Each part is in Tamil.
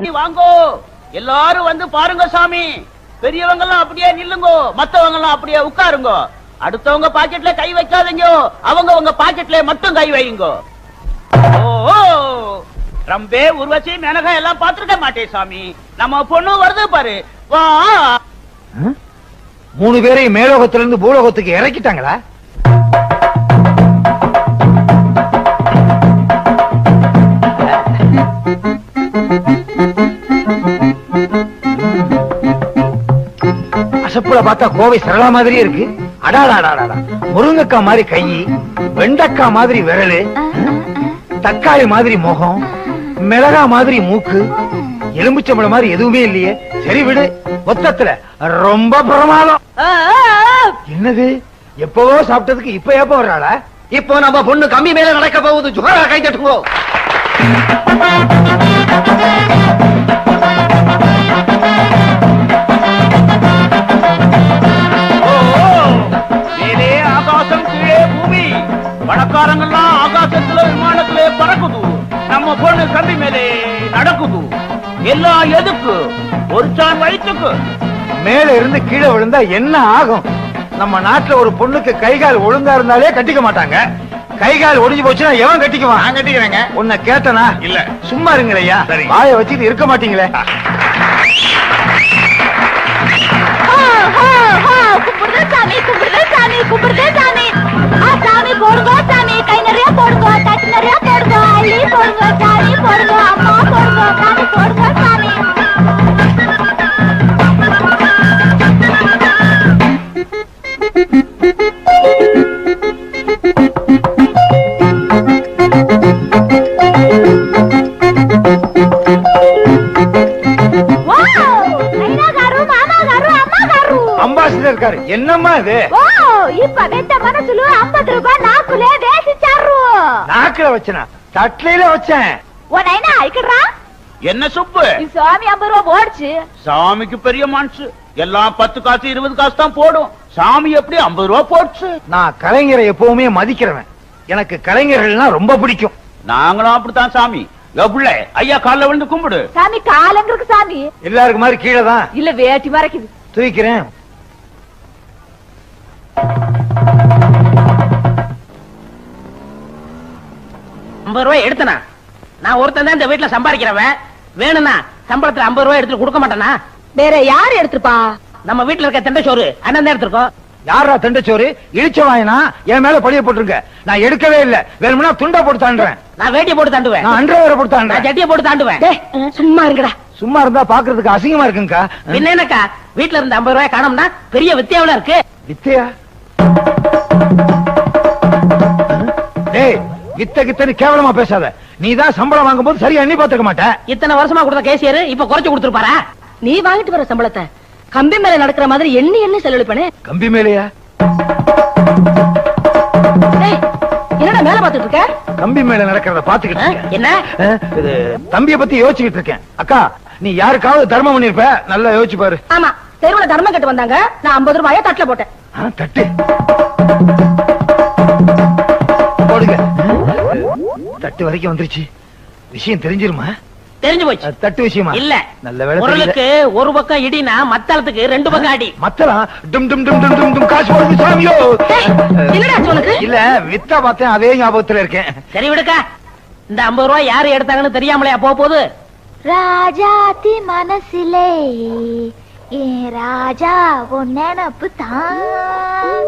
வாங்கோ, எல்லாரும் வந்து பாருங்க சாமி. பெரியவங்க எல்லாம் அப்படியே நில்லுங்கோ, மத்தவங்க எல்லாம் அப்படியே உட்காருங்க. அடுத்தவங்க பாக்கெட்ல கை வைக்காதீங்க, அவங்க உங்க பாக்கெட்ல மட்டும் கை வைங்க. ஓ ரம்பே உருவச்சி மேனகா எல்லாம் பாத்துருக்க மாட்டேன் சாமி. நம்ம பொண்ணு வருது பாரு. வா. 3 பேரையும் மேலோகத்திலிருந்து பூலோகத்துக்கு இறக்கிட்டாங்களா? அசப்புல பார்த்தா கோவை சரளா மாதிரியே இருக்கு. அடாடாடாடா, முருங்கக்காய் மாதிரி கை, வெண்டக்காய் மாதிரி விரலு, தக்காளி மாதிரி முகம், மிளகா மாதிரி மூக்கு, எலும்புச்சம்பளம் மாதிரி எதுவுமே இல்லையே. சரி விடு, மொத்தத்துல ரொம்ப பிரமாதம். என்னது, எப்பவோ சாப்பிட்டதுக்கு இப்ப எப்ப வர்றாளா? இப்போ நம்ம பொண்ணு கம்பி மேல நடக்க போகுது. ஜுகரா கை தட்டுங்கோ. மேலே ஆகாசம், கீழே பூமி. பணக்காரங்கெல்லாம் ஆகாசத்துல விமானத்திலே பறக்குது. நம்ம பொண்ணு கம்பி மேலே நடக்குது. எல்லாம் எதுக்கு? ஒரு சான் வயிற்றுக்கு. மேல இருந்து கீழே விழுந்தா என்ன ஆகும்? நம்ம நாட்டுல ஒரு பொண்ணுக்கு கைகால் ஒழுங்கா இருந்தாலே கட்டிக்க மாட்டாங்க. கைகால் ஒடிஞ்சு போச்சுன்னா எவன் கட்டிக்குவான்? நான் கட்டிக்கிறேங்க. உன்னை கேட்டனா? இல்ல. சும்மா இருங்களையா, சரி. வாயை வச்சுட்டு இருக்க மாட்டீங்களே. கும்பிடுதே சாமி, கும்பிடுதே சாமி, கும்பிடுதே சாமி. சாமி போடுங்க சாமி, கை நிறைய போடுங்க, தட்டு நிறைய போடுங்க, அள்ளி போடுங்க, சாமி போடுங்க, அம்மா போடுங்க, சாமி போடுங்க சாமி. அம்பாசிடர் இருக்காரு. என்னம்மா இது? இப்ப வெத்த மனசுல 50 ரூபாய் நாக்குலே வேசிச்சாரு. நாக்குல வச்சனா? தட்லையில வச்சேன். உன்னைனா ஐக்கறா? என்ன சுப்பு? சாமி 50 ரூபாய் போடுச்சு. சாமிக்கு பெரிய மனசு. எல்லாம் 10 காசு 20 காசு தான் போடும். சாமி எப்படி 50 ரூபாய் போடுச்சு? நான் கலைஞரை எப்பவுமே மதிக்கிறவன். எனக்கு கலைஞர்கள்னா ரொம்ப பிடிக்கும். நாங்களும் அப்படித்தான் சாமி. எவ்வளவு ஐயா கால்ல விழுந்து கும்பிடு. சாமி காலங்களுக்கு சாமி. எல்லாருக்கு மாதிரி கீழே தான். இல்ல வேட்டி மறைக்குது. தூக்கிறேன். ரூபாய் எடுத்தனா? நான் ஒருத்தன் தான் இந்த வீட்டுல சம்பாதிக்கிறவன். வேணும்னா சம்பளத்துல 50 ரூபாய் எடுத்து கொடுக்க மாட்டேனா? வேற யாரு எடுத்துப்பா? நம்ம வீட்டுல இருக்க தண்டச்சோறு அண்ணன் தான் எடுத்திருக்கோம். யாரா தண்டச்சோறு? இழிச்ச வாயனா என் மேல பழிய போட்டுருங்க. நான் எடுக்கவே இல்ல. வேணும்னா துண்டா போட்டு தாண்டுறேன். நான் வேட்டியை போட்டு தாண்டுவேன். நான் அண்டர்வேரை போட்டு நான் தாண்டுறேன். ஜட்டியை போட்டு தாண்டுவேன். சும்மா இருக்கடா. சும்மா இருந்தா பாக்குறதுக்கு அசிங்கமா இருக்குங்கக்கா. பின்ன என்னக்கா, வீட்டுல இருந்த 50 ரூபாய் காணோம்னா பெரிய வித்தியாவில இருக்கு. வித்தையா? டேய், வித்த கித்தன்னு கேவலமா பேசாத. நீதான் சம்பளம் வாங்கும் போது சரியா எண்ணி பாத்துக்க மாட்டேன். இத்தனை வருஷமா கொடுத்த கேசியர் இப்ப குறைச்சு கொடுத்துருப்பாரா? நீ வாங்கிட்டு வர சம்பளத்தை கம்பி மேல நடக்கிற மாதிரி எண்ணி செலவழிப்பனே. கம்பி மேலையா? என்னடா மேல பாத்துட்டு இருக்க? கம்பி மேல நடக்கிறத பாத்துக்கிட்டு இருக்கேன். என்ன இது தம்பிய பத்தி யோசிச்சுக்கிட்டு இருக்கேன். அக்கா, நீ யாருக்காவது தர்மம் பண்ணிருப்ப, நல்லா யோசிச்சு பாரு. ஆமா, தெருவுல தர்மம் கட்டு வந்தாங்க. நான் 50 ரூபாய தட்டுல போட்டேன். தட்டு போடுங்க. தட்டு வரைக்கும் வந்துருச்சு. விஷயம் தெரிஞ்சிருமா? தெரிஞ்சு போச்சு. தட்டு விஷயமா? இல்ல. நல்ல வேலை. பொருளுக்கு ஒரு பக்கம் இடினா மத்தளத்துக்கு 2 பக்கம் அடி. மத்தளம் டும் டும் டும் டும் டும் டும் காசு போடுது சாமியோ. என்னடா உனக்கு? இல்ல, வித்தா பார்த்தேன், அதே ஞாபகத்துல இருக்கேன். சரி விடுக்கா. இந்த 50 ரூபாய் யாரு எடுத்தாங்கன்னு தெரியாமலையா போகுது? ராஜாத்தி மனசிலே ஏ ராஜா உன் நினப்பு தான்.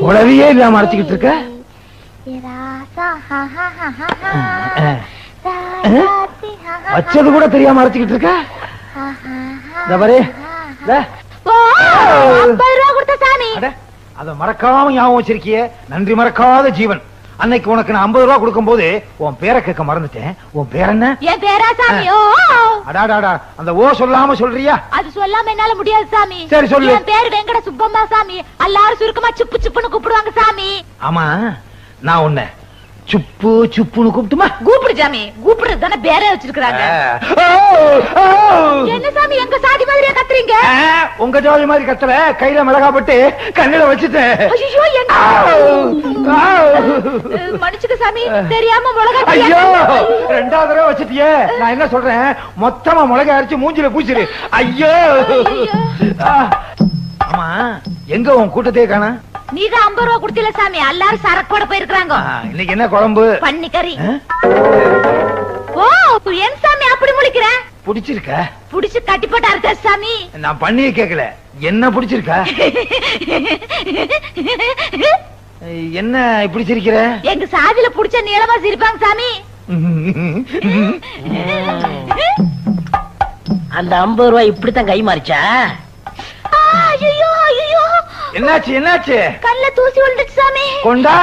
உடவையே இல்லாம அரைச்சுக்கிட்டு இருக்க. வச்சது கூட தெரியாம அரைச்சுக்கிட்டு இருக்க. அத மறக்காம ஞாபகம் வச்சிருக்கிய. நன்றி மறக்காத ஜீவன். அன்னைக்கு உனக்கு நான் 50 ரூபாய் கொடுக்கும் போது உன் பேரை கேட்க மறந்துட்டேன். உன் பேர் என்ன? என் பேரா சாமி? அடாடாடா, அந்த ஓ சொல்லாம சொல்றியா? அது சொல்லாம என்னால முடியாது சாமி. சரி சொல்லு. என் பேர் வெங்கட சுப்பம்மா சாமி. எல்லாரும் சுருக்கமா சுப்பு சுப்புன்னு கூப்பிடுவாங்க சாமி. ஆமா, நான் உன்னை சுப்பு சுப்புன்னு கூப்பிட்டுமா? கூப்பிடு சாமி, கூப்பிடுறது தானே பேரே வச்சிருக்காங்க. என்ன சாமி எங்க சாதி மாதிரியா கத்துறீங்க? உங்க ஜாதி மாதிரி கத்தல, கையில மிளகா போட்டு கண்ணில வச்சுட்டேன். மன்னிச்சுக்க சாமி, தெரியாம மிளகா. ஐயோ, ரெண்டாவது தடவை வச்சுட்டியே. நான் என்ன சொல்றேன், மொத்தமா மிளகா அரைச்சு மூஞ்சில பூச்சிரு. ஐயோ. ஆமா, எங்க உன் கூட்டத்தையே காணா? நீதான் 50 ரூபா கொடுத்தீல சாமி, எல்லாரும் சரக்கோட போயிருக்காங்க. இன்னைக்கு என்ன குழம்பு? பன்னிக்கறி. ஓ, ஏன் சாமி அப்படி முழிக்கிற? பிடிச்சிருக்க? புடிச்சு கட்டி போட்டு அறுத்த சாமி. நான் பண்ணியே கேக்கல, என்ன பிடிச்சிருக்க? என்ன இப்படி சிரிக்கிற? எங்க சாதியில புடிச்ச நீளமா சிரிப்பாங்க சாமி. அந்த 50 ரூபாய் இப்படித்தான் கை மாறிச்சா? ஐயோ ஐயோ, என்னாச்சு என்னாச்சு? கல்ல தூசி விழுந்துச்சு சாமி. கொண்டா.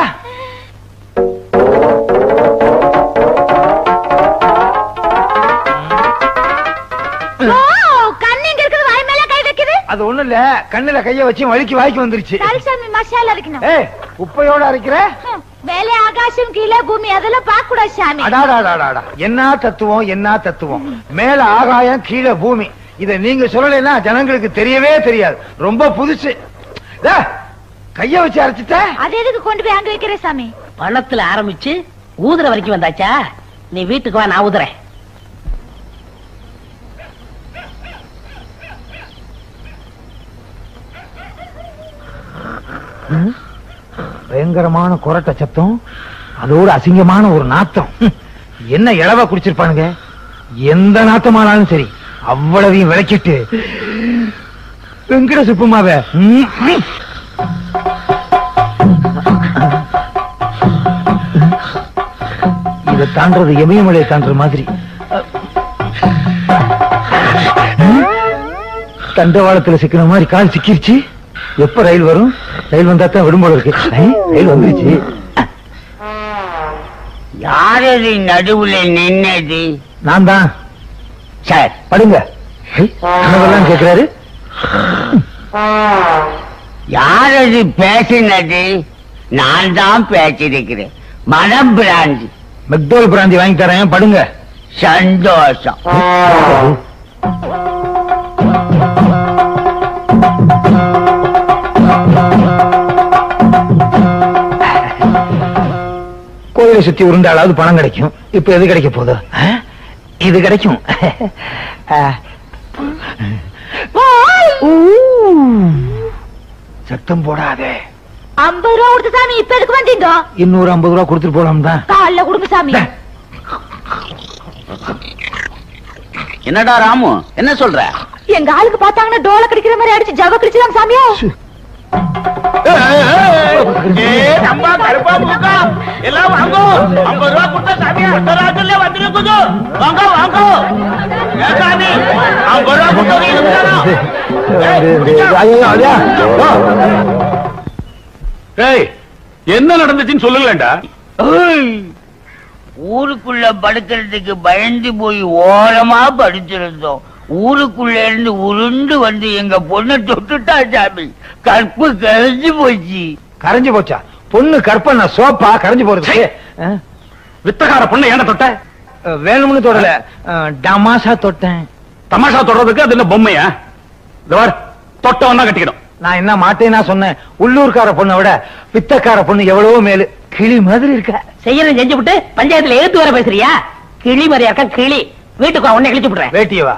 கண்ணிங்க இருக்குது, வாய் மேல கை வைக்குது. அது ஒண்ணு இல்ல, கண்ணுல கைய வச்சு வலிக்கு வாய்க்கு வந்துருச்சு. சாமி மசாலா அரைக்கணும். ஏய், உப்பையோட அரைக்கிற? மேலே ஆகாசம் கீழே பூமி, அதெல்லாம் பார்க்க கூடாது சாமி. அடாடாடாடா, என்ன தத்துவம் என்ன தத்துவம். மேல ஆகாயம் கீழே பூமி, இத நீங்க சொல்லலைன்னா ஜனங்களுக்கு தெரியவே தெரியாது. ரொம்ப புதுசு. கைய வச்சு அரைச்சிட்ட? அது எதுக்கு கொண்டு போய் அங்க வைக்கிற சாமி? பணத்துல ஆரம்பிச்சு ஊதுற வரைக்கும் வந்தாச்சா? நீ வீட்டுக்கு வா, நான் ஊதுறேன். பயங்கரமான கொரட்ட சத்தம், அதோட அசிங்கமான ஒரு நாத்தம். என்ன இளவா குடிச்சிருப்பானுங்க. எந்த நாத்தமானாலும் சரி, அவ்வளவையும் விளக்கிட்டு வெங்கட சுப்புமாவ இதை தாண்டது எமயமலையை தாண்டுற மாதிரி. தண்டவாளத்துல சிக்கின மாதிரி கால் சிக்கிருச்சு. எப்ப ரயில் வரும்? ரயில் வந்தா தான் விடும் போல இருக்கு. ரயில் வந்துருச்சு. யாரது நடுவுல நின்னது? நான் தான் சார். படுங்க. என்னவெல்லாம் கேட்கிறாரு? யாரது பேசினது? நான் தான் பேசிருக்கிறேன். மனம் பிராந்தி. மெக்டோல் பிராந்தி வாங்கி தரேன், படுங்க. சந்தோஷம். கோயிலை சுத்தி உருண்டாலாவது பணம் கிடைக்கும். இப்ப எது கிடைக்க போகுது? இது கிடைக்கும். சத்தம் போடாதே. 50 ரூபா கொடுத்து சாமி, இப்ப எதுக்கு வந்தீங்க? இன்னொரு 50 ரூபா கொடுத்துட்டு போலாம் தான். காலைல கொடுங்க சாமி. என்னடா ராமு, என்ன சொல்ற? எங்க ஆளுக்கு பார்த்தாங்கன்னா டோல கடிக்கிற மாதிரி அடிச்சு ஜவ கடிச்சிடாம சாமியா. அம்மா கருப்பா மூக்கா எல்லாம் வாங்கோ. 50 ரூபா கொடுத்தா சாமியா ராத்திரில வந்துருக்குது. வாங்க வாங்க சாமி, 50 ரூபா கொடுத்தா. என்ன நடந்துச்சுன்னு சொல்லுங்களேன்டா. ஊருக்குள்ள படுக்கிறதுக்கு பயந்து போய் ஓரமா படுத்திருந்தோம். ஊருக்குள்ள இருந்து உருண்டு வந்து எங்க பொண்ணை தொட்டுட்டா சாமி. கற்பு கரைஞ்சு போச்சு. கரைஞ்சு போச்சா? பொண்ணு கற்பனை சோப்பா கரைஞ்சு போறது? வித்தகார பொண்ணு ஏன தொட்ட? வேணும்னு தொடல, டமாஷா தொட்டேன். தமாஷா தொடறதுக்கு அது என்ன பொம்மையா? தொட்டவன் தான் கட்டிக்கணும். நான் என்ன மாட்டேன்னா சொன்னேன். உள்ளூர்கார பொண்ணை விட பித்தக்கார பொண்ணு எவ்வளவோ மேலு. கிளி மாதிரி இருக்க. செய்யறது செஞ்சு விட்டு பஞ்சாயத்துல எழுத்து வர பேசுறியா? கிளி மாதிரியா இருக்க கிளி. வீட்டுக்கு உன்னை கிழிச்சு விடுறேன். வேட்டியவா?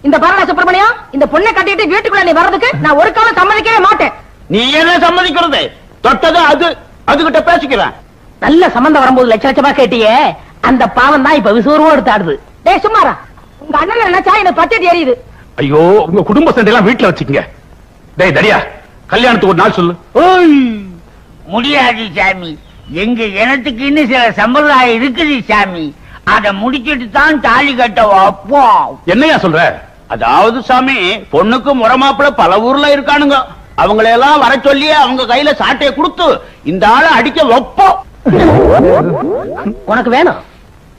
இந்த பாருங்க சுப்பிரமணியம், இந்த பொண்ணை கட்டிட்டு வீட்டுக்குள்ள நீ வர்றதுக்கு நான் ஒரு காலம் சம்மதிக்கவே மாட்டேன். நீ என்ன சம்மதிக்கிறது? தொட்டது அது, அதுகிட்ட பேசிக்கிறேன். நல்ல சம்பந்தம் வரும்போது லட்ச லட்சமா கேட்டியே, அந்த பாவம் தான் இப்ப விசுவரமா எடுத்து ஆடுது. டேய் சும்மாரா, உங்க அண்ணன் நினைச்சா எனக்கு பச்சை எரியுது. ஐயோ, உங்க குடும்ப சண்டை எல்லாம் வீட்டுல வச்சுக்கங்க. டேய் தடியா, கல்யாணத்துக்கு ஒரு நாள் சொல்லு. முடியாது சாமி. எங்க இனத்துக்கு இன்னும் சில சம்பிரதாயம் இருக்குது சாமி. அதை முடிச்சிட்டு தான் தாலி கட்ட வைப்போம். என்னையா சொல்ற? அதாவது சாமி, பொண்ணுக்கு முறமாப்பிள்ள பல ஊர்ல இருக்கானுங்க. அவங்களையெல்லாம் வர சொல்லி அவங்க கையில சாட்டையை கொடுத்து இந்த ஆளை அடிக்க வைப்போம். உனக்கு வேணும்?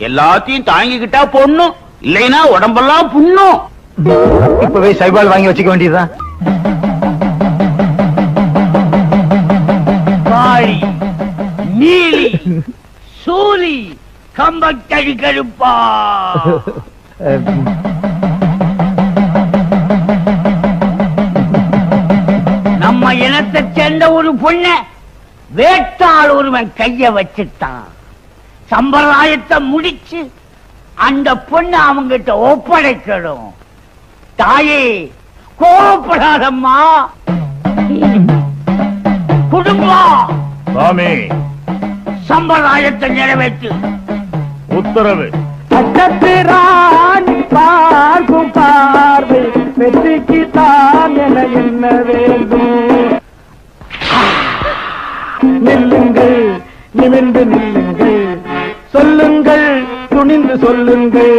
எல்லாத்தையும் தாங்கிக்கிட்டா பொண்ணு, இல்லைன்னா உடம்பெல்லாம் புண்ணும். இப்பவே சைபால் வாங்கி வச்சுக்க வேண்டியதுதான். காளி, நீலி, சூரி கம்பக்கடி கருப்பா. நம்ம இனத்தை சேர்ந்த ஒரு பொண்ண வேட்டாள் ஒருவன் கைய வச்சுட்டான். சம்பிரதாயத்தை முடிச்சு அந்த பொண்ணு அவங்கிட்ட ஒப்படைக்கணும். தாயே கோபப்படாதம்மா. குடும்பம் சாமி சம்பிரதாயத்தை நிறைவேற்று. உத்தரவு. ராணி பார்க்கும் பார்வை வெற்றிக்கு தான் என என்ன வேண்டும். நில்லுங்கள், நிமிர்ந்து நில்லுங்கள், சொல்லுங்கள், துணிந்து சொல்லுங்கள்.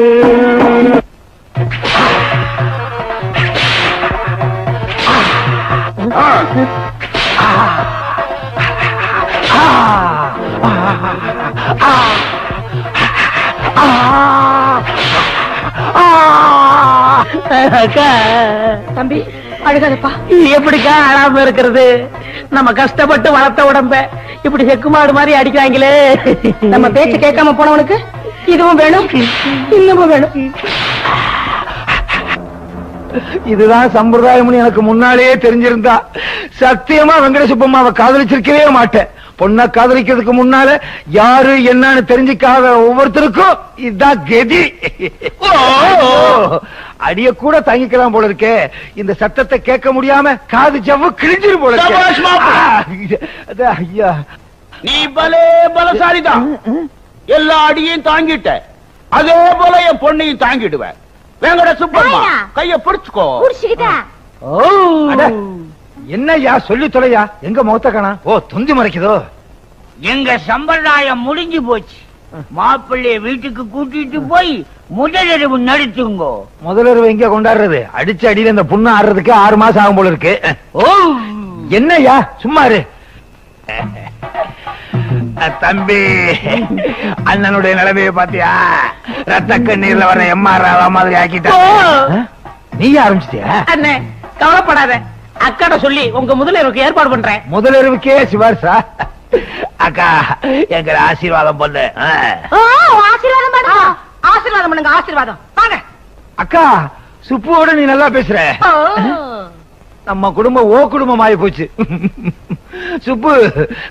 தம்பி அழுகாதப்பா. எப்படிக்கா அழாம இருக்கிறது? நம்ம கஷ்டப்பட்டு வளர்த்த உடம்ப இப்படி செக்குமாடு மாதிரி அடிக்கிறாங்களே. நம்ம பேச்சு கேட்காம போனவனுக்கு இதுவும் வேணும், இன்னமும் வேணும். இதுதான் சம்பிரதாயம்னு எனக்கு முன்னாலேயே தெரிஞ்சிருந்தா சத்தியமா வெங்கட சுப்பம்மாவை காதலிச்சிருக்கவே மாட்டேன். பொண்ணை காதலிக்கிறதுக்கு முன்னால யாரு என்னன்னு தெரிஞ்சுக்காத ஒவ்வொருத்தருக்கும் இதுதான் கதி. அடிய கூட தாங்கிக்கலாம் போல இருக்கே. இந்த சத்தத்தை கேட்க முடியாம காது ஜவ்வு கிழிஞ்சிரு போல இருக்கு. ஐயா, நீ பலே பலசாலிதான். எல்லா அடியையும் தாங்கிட்ட. அதே போல என் பொண்ணையும் தாங்கிடுவேன். வெங்கட சுப்பம்மா கைய பிடிச்சுக்கோ. என்னய்யா சொல்லி தொலையா? எங்க முகத்த காணா? ஓ, தொந்தி மறைக்குதோ? எங்க சம்பிரதாயம் முடிஞ்சு போச்சு. மாப்பிள்ளைய வீட்டுக்கு கூட்டிட்டு போய் முதலிரவு நடத்துங்கோ. முதலிரவு எங்க கொண்டாடுறது? அடிச்சு அடியில இந்த புண்ணு ஆடுறதுக்கு 6 மாசம் ஆகும் போல இருக்கு. ஓ, என்னய்யா சும்மா இரு. தம்பி, அண்ணனுடைய நிலைமையை பாத்தியா? ரத்த கண்ணீர்ல வர எம்ஆர் மாதிரி ஆக்கிட்டா. நீ ஆரம்பிச்சிட்டியா? அண்ணே கவலைப்படாத, அக்காட சொல்லி உங்க முதலிரவுக்கு ஏற்பாடு பண்றேன். முதலிரவுக்கே சிவார்சா? அக்கா, எங்க ஆசீர்வாதம் பண்ணு. ஆசீர்வாதம் பண்ணுங்க, ஆசீர்வாதம் பண்ணுங்க, ஆசீர்வாதம் வாங்க. அக்கா, சுப்புவோட நீ நல்லா பேசுற. நம்ம குடும்பம் ஓ குடும்பம் ஆயி போச்சு. சுப்பு,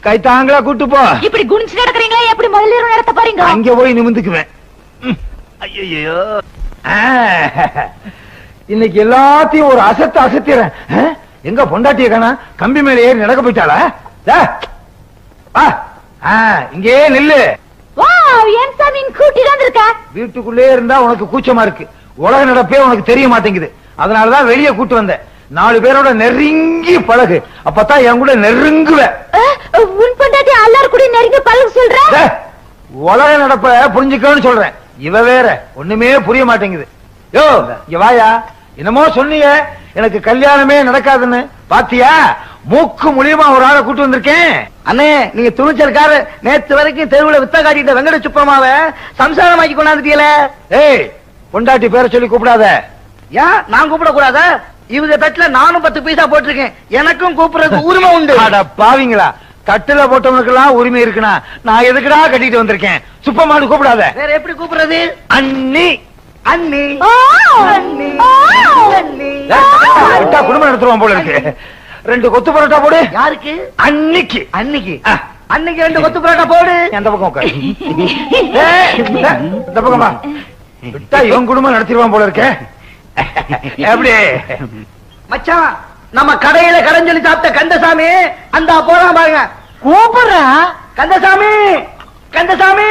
கைத்தாங்களா கூட்டு போ. இப்படி குனிச்சு நடக்கிறீங்களா? எப்படி முதலிரவு நடத்த போறீங்க? அங்க போய் நிமிந்துக்குவேன். ஐயோ, இன்னைக்கு எல்லாத்தையும் ஒரு அசத்து அசத்திறேன். எங்க பொண்டாட்டிய காணா? கம்பி மேல ஏறி நடக்க போயிட்டாளா? இங்கே நில்லு. ஏன் சாமி கூட்டி வந்திருக்க? வீட்டுக்குள்ளே இருந்தா உனக்கு கூச்சமா இருக்கு. உலக நடப்பே உனக்கு தெரிய மாட்டேங்குது. அதனாலதான் வெளியே கூட்டு வந்தேன். 4 பேரோட நெருங்கி பழகு, அப்பதான் என் கூட நெருங்குவ. உன் பொண்டாட்டி எல்லாரும் கூட நெருங்கி பழகு சொல்ற? உலக நடப்ப புரிஞ்சுக்கணும்னு சொல்றேன். இவ வேற ஒண்ணுமே புரிய மாட்டேங்குது. யோ, இங்க வாயா. என்னமோ சொன்னீங்க எனக்கு கல்யாணமே நடக்காதுன்னு. பாத்தியா, மூக்கு மூலியமா ஒரு ஆளை கூட்டு வந்திருக்கேன். அண்ணே, நீங்க துணிச்சல்கார. நேத்து வரைக்கும் தெருவுல வித்த காட்டிட்ட வெங்கட சுப்பமாவ சம்சாரமாக்கி கொண்டாந்துட்டீல. ஏய், பொண்டாட்டி பேரை சொல்லி கூப்பிடாத. ஏன் நான் கூப்பிட கூடாதா? இவங்க தட்டுல நானும் 10 பைசா போட்டிருக்கேன். எனக்கும் கூப்பிடுறதுக்கு உரிமை உண்டு. அட பாவிங்களா, தட்டுல போட்டவனுக்கு எல்லாம் உரிமை இருக்குனா நான் எதுக்குடா கட்டிட்டு வந்திருக்கேன்? சுப்பமானு கூப்பிடாத. வேற எப்படி கூப்பிடுறது? அண்ணி. அண்ணி அண்ணி. விட்டா குடும்பம் நடத்துவான் போல இருக்கு. 2 கொத்து பரோட்டா போடு. யாருக்கு? அன்னிக்கு. அன்னைக்கு அன்னைக்கு 2 கொத்து பரோட்டா போடு. அந்த பக்கம் உட்காரு. இந்த பக்கமா விட்டா இவன் குடும்பம் நடத்திடுவான் போல இருக்க. எப்படி மச்சான், நம்ம கடையில கடன் சொல்லி சாப்பிட்ட கந்தசாமி அந்த போறான் பாருங்க. கூப்பிடுறா கந்தசாமி, கந்தசாமி.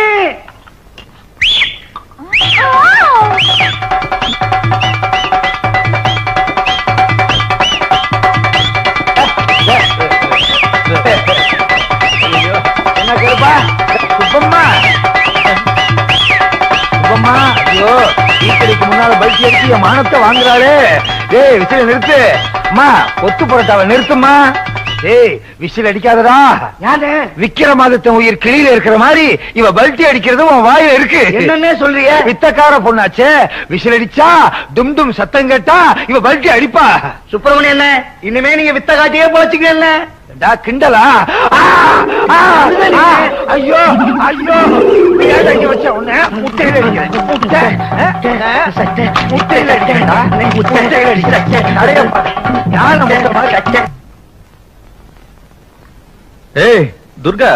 என்ன கேப்பா? சுப்பம்மா, சுப்பம்மா, ஐயோ, டீக்கடைக்கு முன்னால பல்கி அடிச்சு என் மானத்தை வாங்குறாளே. டேய், விசில நிறுத்து. அம்மா, கொத்து பரோட்டாவை நிறுத்துமா. டேய் விசில் அடிக்காதடா. யாரு விக்கிரமாதித்தன் உயிர் கிளியில இருக்கிற மாதிரி இவ பல்ட்டி அடிக்கிறது உன் வாயில இருக்கு. என்னன்னே சொல்றிய? வித்தக்கார பொண்ணாச்சே, விசில் அடிச்சா டும் டும் சத்தம் கேட்டா இவ பல்ட்டி அடிப்பா. சுப்பிரமணியம் என்ன இனிமே நீங்க வித்த காட்டியே போச்சுக்கல. கிண்டலா? ஐயோ ஐயோ அடிக்க வச்ச உன்ன முட்டையில அடிக்கிறேன். முட்டையில அடிக்கிறேன்டா. முட்டையில அடிக்கிறேன். யார் நம்ம மாதிரி? ஏய் துர்கா,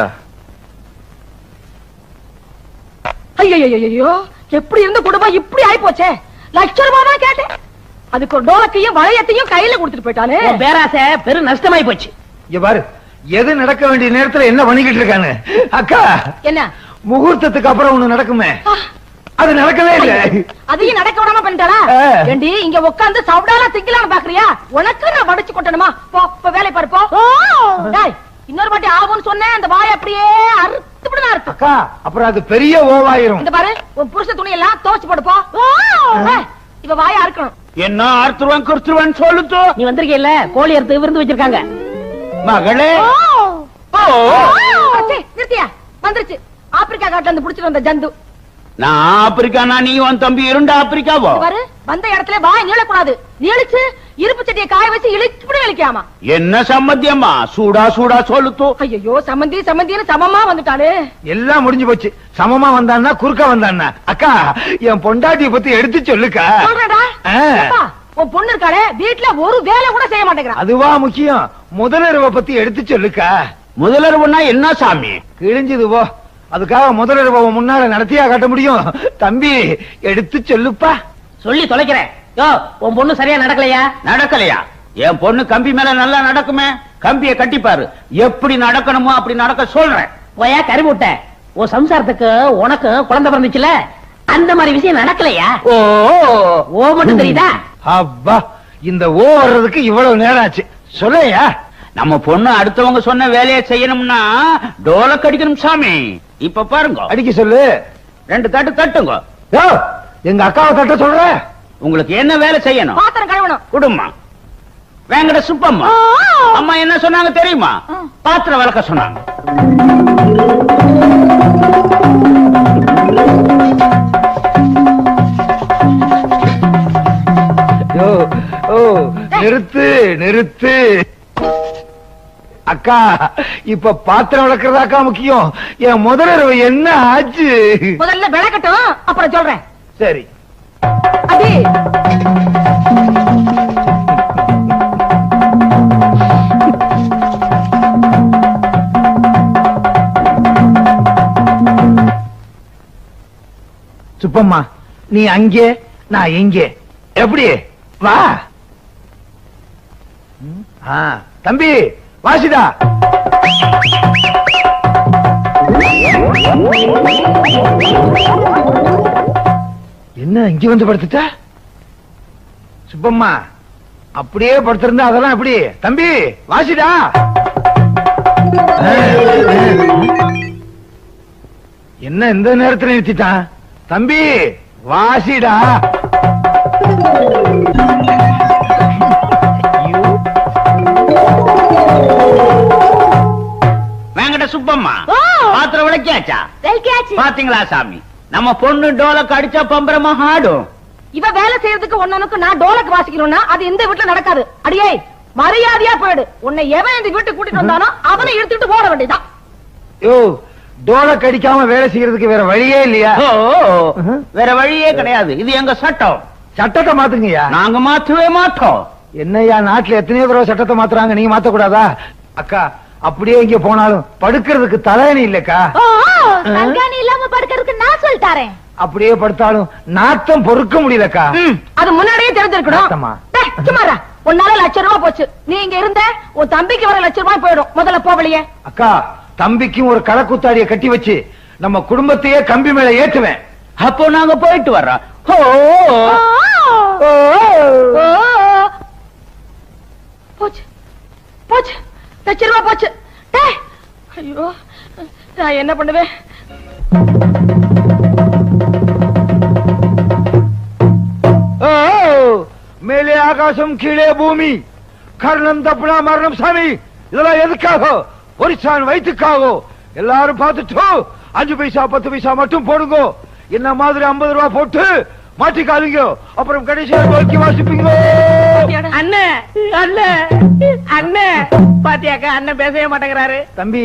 ஐயோ எப்படி இருந்த குடும்பம் இப்படி ஆயி போச்சே. லட்சம் ரூபாய் தான் கேட்டேன், அதுக்கு ஒரு டோலக்கையும் வளையத்தையும் கையில கொடுத்துட்டு போயிட்டானே. பேராசை பெரும் நஷ்டமாயி போச்சு. இங்க பாரு, எது நடக்க வேண்டிய நேரத்துல என்ன பண்ணிக்கிட்டு இருக்கானு. அக்கா என்ன முகூர்த்தத்துக்கு அப்புறம் ஒண்ணு நடக்குமே, அது நடக்கவே இல்ல. அதையும் நடக்க விடாம பண்ணிட்டாளா? ஏண்டி இங்க உட்கார்ந்து சவுடால திங்கலான்னு பாக்குறியா? உனக்கு நான் வடிச்சு கொட்டணுமா? போ வேலை பாரு போ. இன்னொரு வாட்டி ஆகும்னு சொன்னேன், அந்த வாய் அப்படியே அறுத்துப்படா இருக்கு. அக்கா அப்புறம் அது பெரிய ஓவாயிரும். இந்த பாரு, உன் புருஷ துணி எல்லாம் துவைச்சு போடு போ. இவ வாய அறுக்கணும். என்ன அறுத்துருவன் குறுத்துருவன் சொல்லுத்து. நீ வந்திருக்கீல்ல, கோழி அறுத்து விருந்து வச்சிருக்காங்க. மகளே நிறுத்தியா? வந்துருச்சு ஆப்பிரிக்கா காட்டுல இருந்து புடிச்சிட்டு வந்த ஜந்து. நான் ஆப்பிரிக்கானா நீ உன் தம்பி இரண்டு ஆப்பிரிக்காவோ? பாரு, வந்த இடத்துல வாய் நீளக்கூடாது. நீளிச்சு இருப்பு சட்டியை காய வச்சு இழுச்சுப்படி இழுக்காமா. என்ன சம்மந்தியம்மா? சூடா சூடா சொல்லுத்து. ஐயோ சம்மந்தி சம்மந்தின்னு சமமா வந்துட்டாளே. எல்லாம் முடிஞ்சு போச்சு. சமமா வந்தான்னா குறுக்க வந்தான்னா? அக்கா என் பொண்டாட்டிய பத்தி எடுத்து சொல்லுக்கா. சொல்றடா. உன் பொண்ணு இருக்காளே, வீட்டுல ஒரு வேலை கூட செய்ய மாட்டேங்கிறா. அதுவா முக்கியம்? முதலருவ பத்தி எடுத்து சொல்லுக்கா. முதலருவனா என்ன சாமி? கிழிஞ்சது போ. அதுக்காக முதலருவ முன்னால நடத்தியா காட்ட முடியும்? தம்பி எடுத்து சொல்லுப்பா. சொல்லி தொலைக்கிறேன். யோ, உன் பொண்ணு சரியா நடக்கலையா? நடக்கலையா? என் பொண்ணு கம்பி மேல நல்லா நடக்குமே. கம்பியை கட்டிப்பாரு, எப்படி நடக்கணுமோ அப்படி நடக்க சொல்றேன். போயா கருமுட்ட. உன் சம்சாரத்துக்கு உனக்கு குழந்தை பிறந்துச்சுல, அந்த மாதிரி விஷயம் நடக்கலையா? ஓ ஓ மட்டும் தெரியுதா? அப்பா, இந்த ஓ வர்றதுக்கு இவ்வளவு நேரம் ஆச்சு. சொல்லையா? நம்ம பொண்ணு அடுத்தவங்க சொன்ன வேலையை செய்யணும்னா டோலக் அடிக்கணும் சாமி. இப்ப பாருங்க, அடிக்க சொல்லு. 2 தட்டு தட்டுங்க. யோ, எங்க அக்காவை தட்ட சொல்ற. உங்களுக்கு என்ன வேலை செய்யணும்? பாத்திரம் கழுவணும். குடும்பம் வேங்கட சுப்பம்மா அம்மா என்ன சொன்னாங்க தெரியுமா? பாத்திரம் விளக்க சொன்னாங்க. நிறுத்து நிறுத்து. அக்கா இப்ப பாத்திரம் விளக்குறதாக்கா முக்கியம். என் முதலருவ என்ன ஆச்சு? முதல்ல விளக்கட்டும், அப்புறம் சொல்றேன். சரி. அடி சுப்பம்மா, நீ அங்கே நான் இங்கே. எப்படி? வா. தம்பி வாசிதா. என்ன இங்க வந்து படுத்துட்ட? சுப்பம்மா அப்படியே படுத்திருந்தா அதெல்லாம் எப்படி? தம்பி வாசிடா. என்ன இந்த நேரத்தில் நிறுத்திட்டான்? தம்பி வாசிடா. வேங்கட சுப்பம்மா பாத்திரம் விளக்கியாச்சா? வெல்கியாச்சு. பாத்தீங்களா சாமி, நம்ம பொண்ணு டோலக் அடிச்சா பம்பரமா ஆடும். இவ வேலை செய்யறதுக்கு ஒன்னனுக்கு நான் டோலக் வாசிக்கணும்னா அது இந்த வீட்டுல நடக்காது. அடியே மரியாதையா போயிடு. உன்னை எவன் இந்த வீட்டுக்கு கூட்டிட்டு வந்தானோ அவனை எடுத்துட்டு போட வேண்டியதான். யோ, டோலக் அடிக்காம வேலை செய்யறதுக்கு வேற வழியே இல்லையா? வேற வழியே கிடையாது. இது எங்க சட்டம். சட்டத்தை மாத்துங்கய்யா. நாங்க மாத்தவே மாட்டோம். என்னையா, நாட்டுல எத்தனையோ தடவை சட்டத்தை மாத்துறாங்க, நீங்க மாத்த கூடாதா? அக்கா அப்படியே இங்க போனாலும் படுக்கிறதுக்கு தலையணி இல்லக்கா. தங்காணி இல்லாம படுக்கிறதுக்கு நான் சொல்லிட்டாரேன். அப்படியே படுத்தாலும் நாத்தம் பொறுக்க முடியலக்கா. அது முன்னாடியே தெரிஞ்சிருக்கணும். நாத்தமா? சும்மாரா, உன்னால லட்சம் ரூபாய் போச்சு. நீ இங்க இருந்த உன் தம்பிக்கு வர லட்சம் ரூபாய் போயிடும். முதல்ல போவலையே. அக்கா, தம்பிக்கும் ஒரு களக்குத்தாடியை கட்டி வச்சு நம்ம குடும்பத்தையே கம்பி மேல ஏற்றுவேன். அப்போ நாங்க போயிட்டு வர்றோம். போச்சு போச்சு, லட்சம் ரூபாய் போச்சு. ஐயோ, நான் என்ன பண்ணுவேன்? மேலே ஆகாசம் கீழே பூமி, கர்ணம் தப்புனா மரணம் சாமி. இதெல்லாம் எதுக்காக? ஒரிசான் வயிற்றுக்காக. எல்லாரும் பார்த்துட்டு 5 பைசா 10 பைசா மட்டும் போடுங்க. என்ன மாதிரி 50 ரூபாய் போட்டு மாட்டிக்காதீங்க. அப்புறம் கடைசியாக நோக்கி வாசிப்பீங்க. அண்ணே அண்ணே அண்ணே பாத்தியாக்கா அண்ணன் பேசவே மாட்டேங்கிறாரு. தம்பி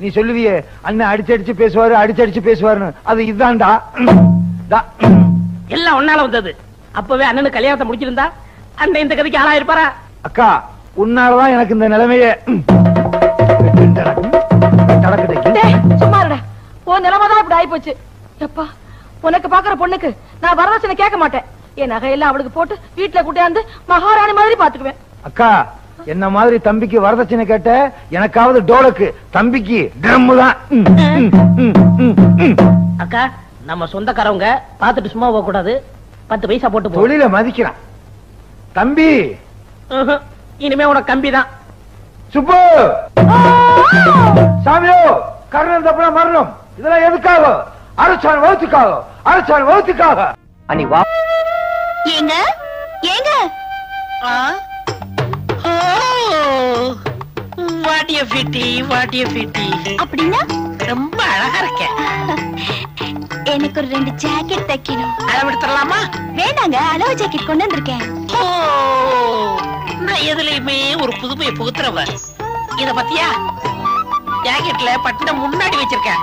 நீ சொல்லுவியே அண்ணன் அடிச்சு பேசுவாரு அடிச்சு பேசுவாருன்னு, அது இதுதான்டா. எல்லாம் ஒன்னால வந்தது. அப்பவே அண்ணனு கல்யாணத்தை முடிச்சிருந்தா அண்ணன் இந்த கதைக்கு ஆளா இருப்பாரா? அக்கா உன்னாலதான் எனக்கு இந்த நிலைமையே. சும்மா இருடா. உன் நிலைமைதான் இப்படி ஆயி போச்சு. எப்பா உனக்கு பாக்குற பொண்ணுக்கு நான் வரதட்சணை கேட்க மாட்டேன். என் நகையெல்லாம் அவளுக்கு போட்டு வீட்டுல கூட்டியாந்து மகாராணி மாதிரி பாத்துக்குவேன். அக்கா என்ன மாதிரி தம்பிக்கு வரதட்சணை கேட்ட, எனக்காவது டோலக்கு, தம்பிக்கு ட்ரம் தான். அக்கா நம்ம சொந்தக்காரவங்க பாத்துட்டு சும்மா போக கூடாது. 10 பைசா போட்டு தொழில மதிக்கிறான் தம்பி. இனிமே உனக்கு கம்பிதான். சுப்பு சாமியோ கர்ணன் தப்புனா மரணம். இதெல்லாம் எதுக்காக? அரசான் வகுத்துக்காக. அரசான் வகுத்துக்காக. அனி வா. ஏங்க ஏங்க அப்படின்னா ரொம்ப அழகா இருக்க. எனக்கு ஒரு 2 ஜாக்கெட் தைக்கணும். அளவெடுத்துடலாமா? வேண்டாங்க, அளவு ஜாக்கெட் கொண்டு வந்திருக்கேன். நான் எதுலயுமே ஒரு புதுமையை புகுத்துறவ. இத பத்தியா? ஜாக்கெட்ல பட்டனை முன்னாடி வச்சிருக்கேன்.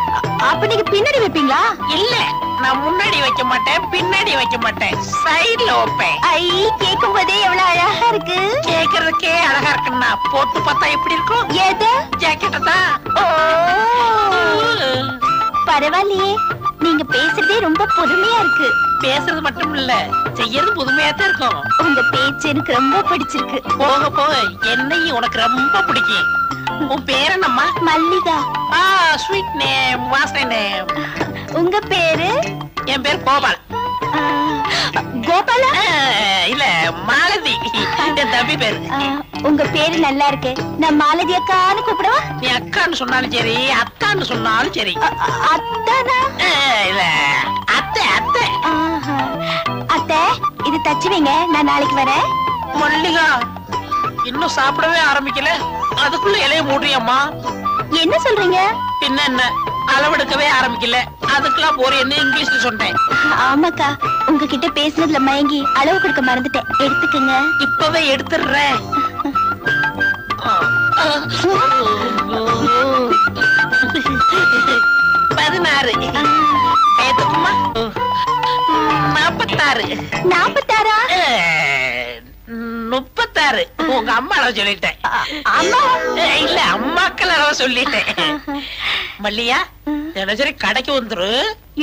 அப்ப நீங்க பின்னாடி வைப்பீங்களா? இல்ல, நான் முன்னாடி வைக்க மாட்டேன், பின்னாடி வைக்க மாட்டேன், சைடுல வைப்பேன். ஐ கேக்கும் போதே எவ்வளவு அழகா இருக்கு. கேக்குறதுக்கே அழகா இருக்குன்னா போட்டு பார்த்தா எப்படி இருக்கும்? எது? ஜாக்கெட்ட தான். பரவாயில்லையே, நீங்க பேசுறதே ரொம்ப புதுமையா இருக்கு. பேசுறது மட்டும் இல்ல, செய்யறது புதுமையா தான் இருக்கும். உங்க பேச்சு எனக்கு ரொம்ப பிடிச்சிருக்கு. போக போக என்னையும் உனக்கு ரொம்ப பிடிக்கும். உன் பேர் என்னம்மா? மல்லிகா. ஸ்வீட் நேம், வாசனை நேம். உங்க பேரு? என் பேர் கோபால். கோபாலா? இல்ல, மாலதி. என் தம்பி பேரு. உங்க பேரு நல்லா இருக்கு. நான் மாலதி அக்கான்னு கூப்பிடவா? நீ அக்கான்னு சொன்னாலும் சரி, அத்தான்னு சொன்னாலும் சரி. அத்தானா? இல்ல, அத்தை அத்தை. அத்தை இது தச்சு வைங்க, நான் நாளைக்கு வரேன். மல்லிகா இன்னும் சாப்பிடவே ஆரம்பிக்கல, அதுக்குள்ள இலைய மூடுறியம்மா. என்ன சொல்றீங்க? பின்ன என்ன, அளவெடுக்கவே ஆரம்பிக்கல, அதுக்கெல்லாம் போறேன்னு இங்கிலீஷ்ல சொன்னேன். ஆமாக்கா, உங்ககிட்ட பேசுனதுல மயங்கி அளவு கொடுக்க மறந்துட்டேன். எடுத்துக்கங்க. இப்பவே எடுத்துடுறேன். 16 ஏத்துக்குமா? 46 36. உங்க அம்மா அளவு சொல்லிட்டேன். இல்ல, அம்மாக்கள் அளவு சொல்லிட்டேன். மல்லியா தினசரி கடைக்கு வந்துரு.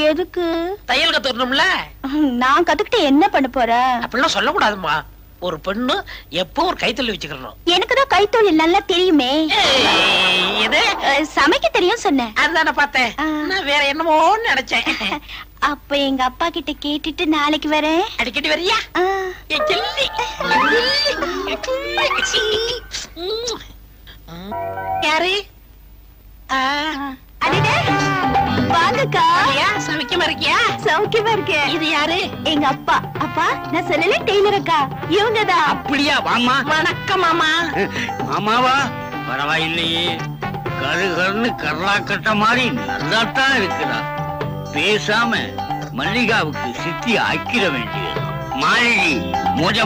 எதுக்கு? தையல் கத்துக்கணும்ல. நான் கத்துக்கிட்டு என்ன பண்ண போறேன்? அப்படிலாம் சொல்லக்கூடாதுமா. ஒரு பெண்ணு எப்போ ஒரு கைத்தொழில் வச்சுக்கணும். எனக்குதான் கைத்தொழில் நல்லா தெரியுமே. இது சமைக்க தெரியும் சொன்னேன். அதுதானே பார்த்தேன். நான் வேற என்னமோ நினைச்சேன். அப்ப எங்க அப்பா கிட்ட கேட்டுட்டு நாளைக்கு வரேன். அடிக்கடி வரியா? யாரு? வாங்கக்கா. சமைக்கமா இருக்கியா? சௌக்கியமா இருக்கேன். இது யாரு? எங்க அப்பா. அப்பா நான் சொல்லல, டெய்லர் அக்கா. இவங்கதான். அப்படியா? வாமா. வணக்கம் மாமா. மாமாவா? பரவாயில்லையே, கருகருன்னு கர்லாக்கட்ட மாதிரி நல்லாத்தான் இருக்குதா. பேசாம மல்லிகாவுக்கு சித்தி ஆக்கிட வேண்டியது. மாலினி முத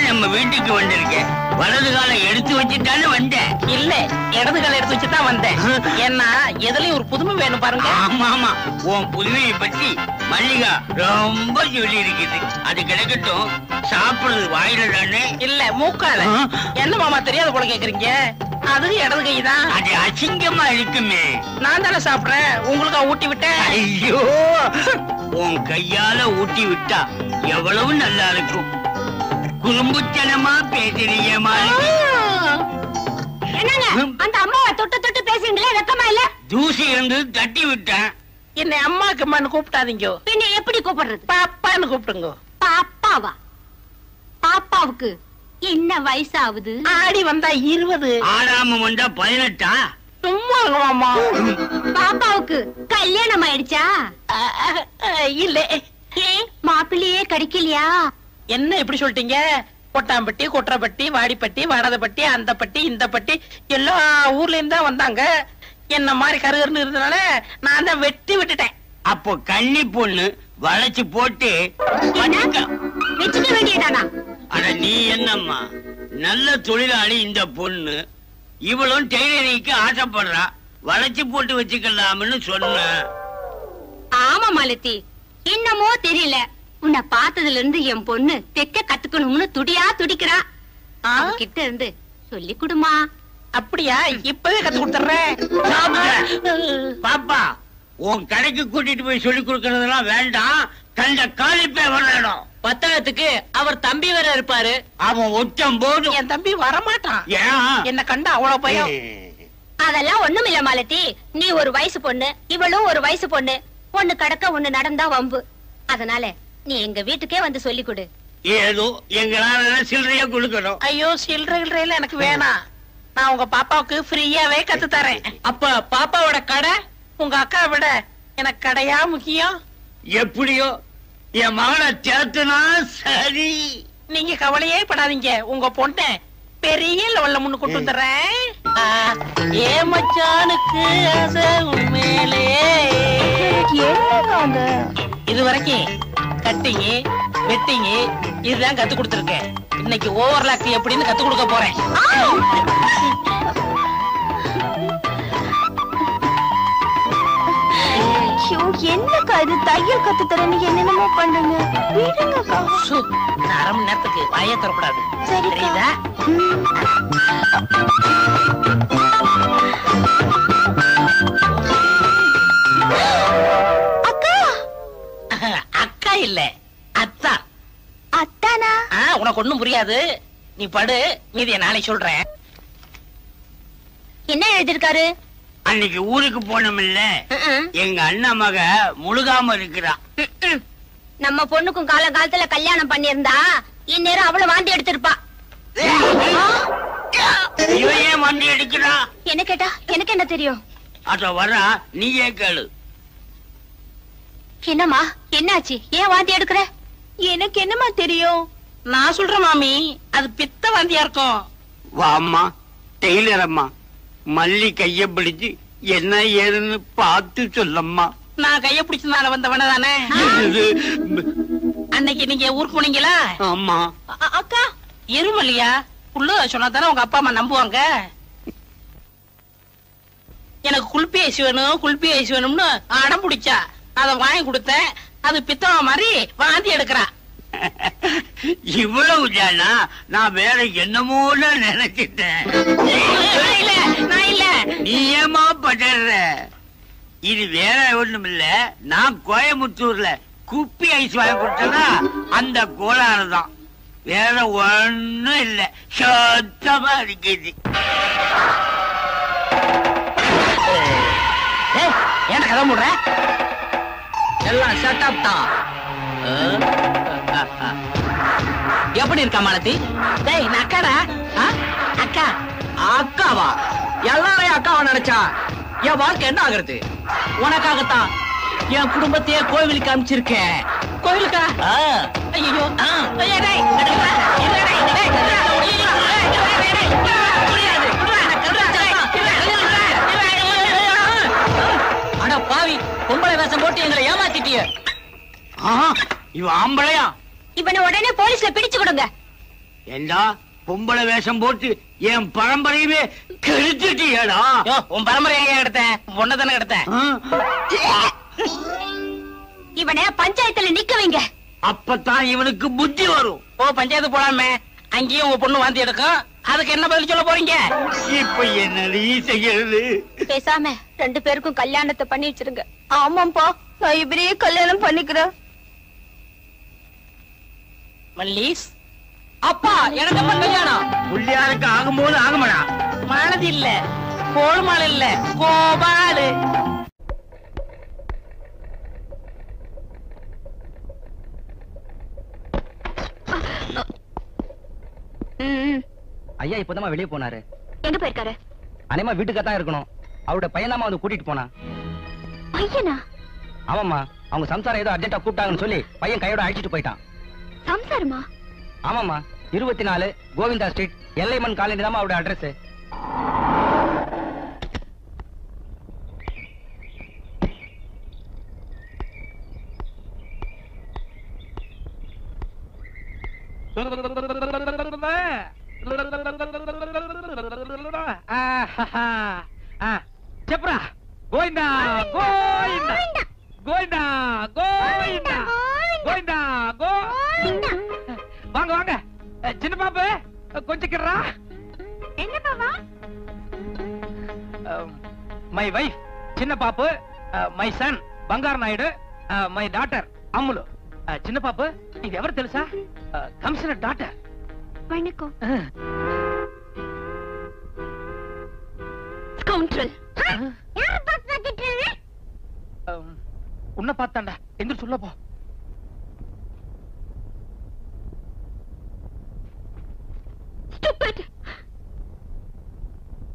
நம்ம வீட்டுக்கு வந்திருக்கேன். வலது காலை எடுத்து வச்சுட்டான்னு வந்தேன். இல்ல, இடது காலை எடுத்து வச்சுதான் வந்தேன். ஏன்னா எதுலயும் ஒரு புதுமை வேணும் பாருங்க. ஆமா ஆமா, உன் புதுமையை பத்தி மல்லிகா ரொம்ப சொல்லி இருக்குது. அது கிடைக்கட்டும், சாப்பிடுறது வாயில தானே? இல்ல, மூக்கால. என்ன மாமா தெரியாத போல கேக்குறீங்க? அது இடது கை தான். அது அசிங்கமா இருக்குமே. நான் தானே சாப்பிடுறேன், உங்களுக்கு ஊட்டி விட்டேன். ஐயோ, உன் கையால ஊட்டி விட்டா எவ்வளவு நல்லா இருக்கும். குறும்புத்தனமா பேசுறீங்க மாலினி. என்னங்க அந்த அம்மாவை தொட்டு தொட்டு பேசுறீங்களே, வெக்கமா இல்ல? தூசி இருந்து தட்டி விட்டேன். என்னை அம்மாக்கு அம்மான்னு கூப்பிட்டாதீங்க. பின்ன எப்படி கூப்பிடுறது? பாப்பான்னு கூப்பிடுங்க. பாப்பாவா? பாப்பாவுக்கு என்ன வயசாகுது? ஆடி வந்தா 20. ஆடாம வந்தா 18. சும்மா இருங்க மாமா. பாப்பாவுக்கு கல்யாணம் ஆயிடுச்சா? இல்ல. மாப்பிள்ளையே கிடைக்கலையா? என்ன இப்படி சொல்லிட்டீங்க? கொட்டாம்பட்டி கொற்றப்பட்டி வாடிப்பட்டி வடதப்பட்டி அந்த பட்டி இந்த பட்டி எல்லா ஊர்ல இருந்து தான் வந்தாங்க. என்ன மாதிரி கருகருன்னு இருந்தனால நான் தான் வெட்டி விட்டுட்டேன். அப்போ கன்னி பொண்ணு வளைச்சு போட்டு வச்சுக்க வேண்டியதானா? அட நீ என்னம்மா நல்ல தொழிலாளி இந்த பொண்ணு, இவளும் டெய்லரிங்க்கு ஆசைப்படுறா, வளைச்சு போட்டு வச்சுக்கலாம்னு சொன்ன. ஆமா மாலதி, என்னமோ தெரியல, உன்னை பார்த்ததுல இருந்து என் பொண்ணு தைக்க கத்துக்கணும்னு துடியா துடிக்கிறா. கிட்ட இருந்து சொல்லி கொடுமா. அப்படியா? இப்பவே கத்து கொடுத்துறேன். பாப்பா, உன் கடைக்கு கூட்டிட்டு போய் சொல்லி கொடுக்கறதெல்லாம் வேண்டாம். கண்ட காலிப்பே வரணும். பத்தாயிரத்துக்கு அவர் தம்பி வேற இருப்பாரு. அவன் ஒச்சம் போதும். என் தம்பி வரமாட்டான். ஏன்? என்ன கண்டா அவ்வளவு பயம். அதெல்லாம் ஒண்ணுமில்ல மாலதி, நீ ஒரு வயசு பொண்ணு, இவளும் ஒரு வயசு பொண்ணு. ஒண்ணு கடக்க ஒண்ணு நடந்தா வம்பு. அதனால நீ எங்க வீட்டுக்கே வந்து சொல்லி கொடு. ஏதோ எங்களால சில்லறையா கொடுக்கணும். ஐயோ, சில்லறையில எனக்கு வேணாம். நான் உங்க பாப்பாவுக்கு ஃப்ரீயாவே கத்து தரேன். அப்ப பாப்பாவோட கடை உங்க அக்கா விட எனக்கு கடையா முக்கியம்? எப்படியோ என் மகனை சேர்த்துனா சரி. நீங்க கவலையே படாதீங்க, உங்க பொண்ண பெரிய லெவல்ல முன்னு கொண்டு வந்துடுறேன். ஏ மச்சானுக்கு ஆசை உண்மையிலே. இது வரைக்கும் கட்டிங்க வெட்டிங்க இதுதான் கத்து கொடுத்துருக்கேன். இன்னைக்கு ஓவர்லாக் எப்படின்னு கத்து கொடுக்க போறேன். என்னக்கா இது தையல் கத்து தரேன்னு என்னென்னமோ பண்ணுங்க. அரை மணி நேரத்துக்கு வாயை தரக்கூடாது. சரிதா? அக்கா அக்கா இல்ல, அத்தா. அத்தானா? உனக்கு ஒண்ணும் புரியாது, நீ படு, மீதிய நாளை சொல்றேன். என்ன எழுதிருக்காரு? அன்னைக்கு ஊருக்கு போனோம்ல, எங்க அண்ணன் மக முழுகாம இருக்கிறா. நம்ம பொண்ணுக்கும் காலகாலத்துல கல்யாணம் பண்ணிருந்தா இந்நேரம் அவ்வளவு வாந்தி எடுத்திருப்பா. இவன் ஏன் வண்டி எடுக்கிறா? என்ன கேட்டா எனக்கு என்ன தெரியும்? அத வரா, நீயே கேளு. என்னம்மா என்னாச்சு? ஏன் வாந்தி எடுக்கிற? எனக்கு என்னமா தெரியும்? நான் சொல்றேன் மாமி, அது பித்த வாந்தியா இருக்கும். வாம்மா டெய்லர் அம்மா, மல்லி கைய பிடிச்சு என்ன ஏதுன்னு பார்த்து சொல்லம்மா. நான் கைய பிடிச்சதுனால வந்தவன தானே. அன்னைக்கு நீங்க ஊருக்கு போனீங்களா? ஆமா. அக்கா இருமல்லையா புள்ளு சொன்னா தானே உங்க அப்பா அம்மா நம்புவாங்க. எனக்கு குல்பி ஐஸ் வேணும், குல்பி ஐஸ் வேணும்னு அடம் பிடிச்சா, அத வாங்கி கொடுத்தேன். அது பித்தவ மாதிரி வாந்தி எடுக்கிறா. இவ்வளவு தானா? நான் வேற என்னமோ நினைச்சிட்டேன். நான் இல்ல. நீ ஏமா படுற? இது வேற ஒண்ணும் இல்ல, நான் கோயம்புத்தூர்ல குப்பி ஐஸ் வாங்கி கொடுத்தனா அந்த கோளாறு தான், வேற ஒண்ணும் இல்ல. சுத்தமா இருக்குது. ஏன் கதை மூடுற? எல்லாம் செட்டப் தான். எப்படி இருக்கா மாலதி? டேய் நான் அக்காடா. அக்கா அக்காவா? எல்லாரையும் அக்காவா நினைச்சா என் வாழ்க்கை என்ன ஆகுறது? உனக்காகத்தான் என் குடும்பத்தையே கோவிலுக்கு அனுப்பிச்சிருக்கேன். கோவிலுக்கா? ஐயோ அட பாவி, பொம்பளை வேஷம் போட்டு எங்களை ஏமாத்திட்டிய. இவன் ஆம்பளையா? இவனை உடனே போலீஸ்ல பிடிச்சு கொடுங்க. ஏண்டா பொம்பளை வேஷம் போட்டு என் பரம்பரையுமே கெடுத்துட்டியடா. உன் பரம்பரை எங்க எடுத்தேன்? பொண்ணதானே எடுத்தேன். இவனை பஞ்சாயத்துல நிக்க வைங்க. அப்பதான் இவனுக்கு புத்தி வரும். பஞ்சாயத்து போலாமே, அங்கேயும் உங்க பொண்ணு வாந்தி எடுக்கும். அதுக்கு என்ன பதில் சொல்ல போறீங்க? இப்ப என்னடி செய்யறது? பேசாம 2 பேருக்கும் கல்யாணத்தை பண்ணி வச்சிருங்க. ஆமாப்பா, நான் இவரையே கல்யாணம் பண்ணிக்கிறேன். மல்லீஸ் அப்பா, எனக்கு அப்ப கல்யாணம். புள்ளியாருக்கு ஆகும்போது ஆகுமடா. மாலதி இல்ல, கோல்மால் இல்ல, கோபாலு. ஐயா இப்பதான் வெளியே போனாரு. எங்க போயிருக்காரு? அனைமா வீட்டுக்கு தான் இருக்கணும். அவரோட பையனாமா வந்து கூட்டிட்டு போனா. பையனா? ஆமாமா, அவங்க சம்சாரம் ஏதோ அர்ஜென்ட்டா கூப்பிட்டாங்கன்னு சொல்லி பையன் கையோட அழைச்சிட்டு போயிட்டான். சம்சாரமா? ஆமாமா, 24 கோவிந்தா ஸ்ட்ரீட் எல்லைமன் காலனி தான் அவருடைய அட்ரஸ். చెప్పరా గోవిందా గోవిందా గోవిందా గోవిందా గోవిందా గోవిందా. வாங்க வாங்க சின்ன பாப்பு கொஞ்சம் கிடறா. என்ன பாவா? மை வைஃப் சின்ன பாப்பு, மை சன் బంగారు నాయుడు, మై డాటర్ అమ్ములు. చిన్న పాపు ఇది ఎవరు తెలుసా? Commissioner daughter. வணக்கம். ஸ்கவுண்ட்ரல். யார் பாத்துக்கிட்டு? உன்னை பார்த்தாண்டா. எந்திர சொல்ல போ. ஸ்டூபிட்.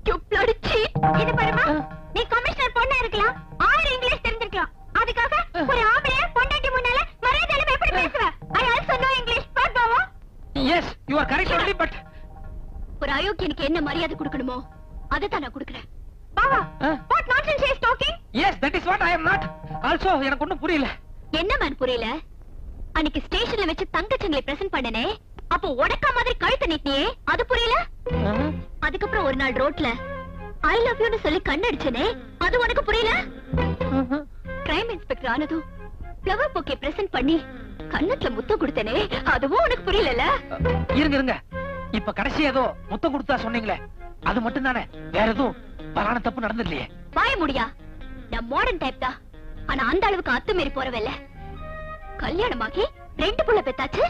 You bloody cheat. இது பாருமா, நீ கமிஷனர் பொண்ணா இருக்கலாம், 6 இங்கிலீஷ் தெரிஞ்சிருக்கலாம். அதுக்காக ஒரு ஆம்பளைய பொண்டாட்டி முன்னால மரியாதையில எப்படி பேசுவ? I also know English. Bava. Yes, you are correct only, but ஒரு அயோக்கியனுக்கு என்ன மரியாதை கொடுக்கணுமோ அதை தான் நான் கொடுக்கிறேன். பாவா, what nonsense he is talking? Yes, that is what I am not. Also, எனக்கு ஒண்ணும் புரியல. என்ன மேன் புரியல? அன்னைக்கு ஸ்டேஷன்ல வச்சு தங்கச்சங்களை பிரசன்ட் பண்ணனே, அப்போ உடக்க மாதிரி கழுத்து நீட்டியே, அது புரியல? அதுக்கப்புறம் ஒரு நாள் ரோட்ல ஐ லவ் யூ னு சொல்லி கண்ணடிச்சனே, அது உனக்கு புரியல? கிரைம் இன்ஸ்பெக்டர் ஆனதும் ஃப்ளவர் பொக்கே பிரசன்ட் பண்ணி கண்ணத்துல முத்தம் கொடுத்தனே, அதுவும் உனக்கு புரியல? இருங்க இருங்க, இப்ப கடைசி ஏதோ முத்தம் கொடுத்தா சொன்னீங்களே, அது மட்டும் தானே, வேற எதுவும் பலான தப்பு நடந்துடலையே? வாய முடியா, நான் மாடர்ன் டைப் தான், ஆனா அந்த அளவுக்கு அத்துமீறி போறவல்ல. கல்யாணமாகி 2 புள்ள பெத்தாச்சு,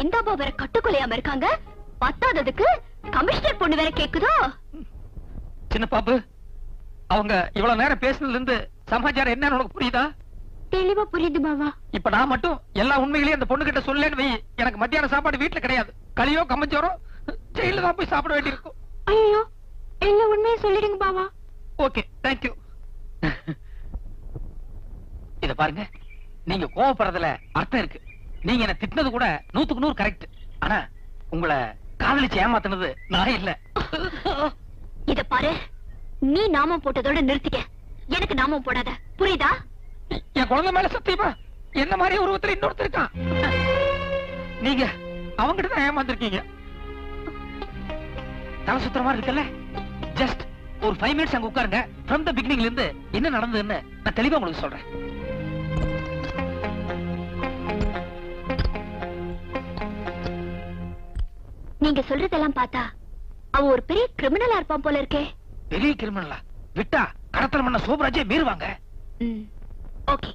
இந்த அம்மா வேற கட்டுக்கொலையாம இருக்காங்க, பத்தாததுக்கு கமிஷனர் பொண்ணு வேற கேக்குதோ? சின்ன பாப்பு, அவங்க இவ்வளவு நேரம் பேசுனதுல இருந்து சமாச்சாரம் என்ன உனக்கு புரியுதா? தெளிவா புரியுது பாவா. இப்ப நான் மட்டும் எல்லா உண்மைகளையும் அந்த பொண்ணு கிட்ட சொல்லேன்னு வை, எனக்கு மத்தியான சாப்பாடு வீட்டுல கிடையாது, களியோ கம்மஞ்சோரோ ஜெயில தான் போய் சாப்பிட வேண்டியிருக்கும். ஐயோ, எல்லா உண்மையும் சொல்லிடுங்க பாவா. Okay, thank you. இத பாருங்க, நீங்க கோவப்படுறதுல அர்த்தம் இருக்கு. நீங்க என்ன திட்டினது கூட 100க்கு 100 கரெக்ட். ஆனா உங்களை காதலிச்சு ஏமாத்தினது நான் இல்ல. இத பாரு, நீ நாமம் போட்டதோட நிறுத்திக்க, எனக்கு நாமம் போடாத, புரியுதா? என் குழந்தை மேல சத்தியமா என்ன மாதிரி உருவத்துல இன்னொருத்தர் இருக்கான். நீங்க அவங்கிட்ட தான் ஏமாந்துருக்கீங்க. தலை சுத்துற மாதிரி இருக்குல்ல? ஜஸ்ட் ஒரு 5 மினிட்ஸ் அங்க உட்காருங்க. ஃப்ரம் த பிகினிங்ல இருந்து என்ன நடந்ததுன்னு நான் தெளிவா உங்களுக்கு சொல்றேன். நீங்க சொல்றதெல்லாம் பார்த்தா அவ ஒரு பெரிய கிரிமினலா இருப்பான் போல இருக்கே. பெரிய கிரிமினலா? விட்டா கடத்தல் பண்ண சோபராஜே மீறுவாங்க. ஓகே,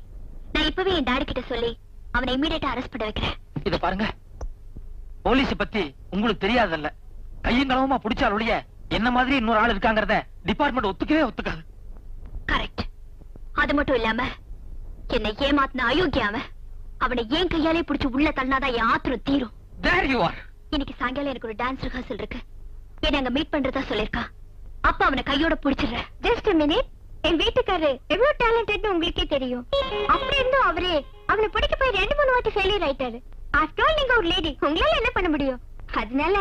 நான் இப்பவே என் டாடி கிட்ட சொல்லி அவனை இமிடியேட்டா அரெஸ்ட் பண்ண வைக்கிறேன். இத பாருங்க, போலீஸ் பத்தி உங்களுக்கு தெரியாதல்ல, கையங்களவுமா புடிச்சாலுடைய என்ன மாதிரி இன்னொரு ஆள் இருக்காங்கறத டிபார்ட்மெண்ட் ஒத்துக்கவே ஒத்துக்காது. கரெக்ட். அது மட்டும் இல்லாம என்னை ஏமாத்தின அயோக்கியாவ அவனை ஏன் கையாலே புடிச்சு உள்ள தள்ளினாதான் என் ஆத்திரம் தீரும். There you are. இன்னைக்கு சாயங்காலம் எனக்கு ஒரு டான்ஸ் ரிஹர்சல் இருக்கு, என்ன அங்க மீட் பண்றதா சொல்லிருக்கா. அப்ப அவனை கையோட புடிச்சிடுறேன். Just a minute. என் வீட்டுக்காரரு எவ்வளவு டேலண்டட்னு உங்களுக்கே தெரியும். அப்படி இருந்தும் அவரே அவனை பிடிக்க போய் 2-3 வாட்டி ஃபெயிலியர் ஆயிட்டாரு. ஆஃப்டர் ஆல் நீங்க ஒரு லேடி, உங்களால என்ன பண்ண முடியும்? அதனால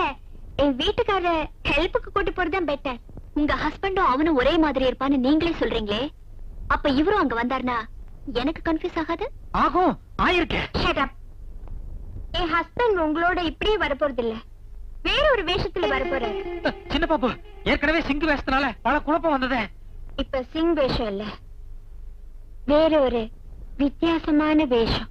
என் வீட்டுக்காரரை ஹெல்ப்புக்கு கூட்டி போறதுதான் பெட்டர். உங்க ஹஸ்பண்டும் அவனும் ஒரே மாதிரி இருப்பான்னு நீங்களே சொல்றீங்களே, அப்ப இவரும் அங்க வந்தாருன்னா எனக்கு கன்ஃபியூஸ் ஆகாது? ஆகும், ஆயிருக்கேன். Shut up. என் ஹஸ்பண்ட் உங்களோட இப்படியே வரப்போறது இல்ல, வேற ஒரு வேஷத்துல வரப்போறாரு. சின்ன பாப்பு, ஏற்கனவே சிங்கு வேஷத்தினால பல குழப்பம் வந்ததே. இப்ப சிங் வேஷம் இல்ல, வேற ஒரு வித்தியாசமான வேஷம்.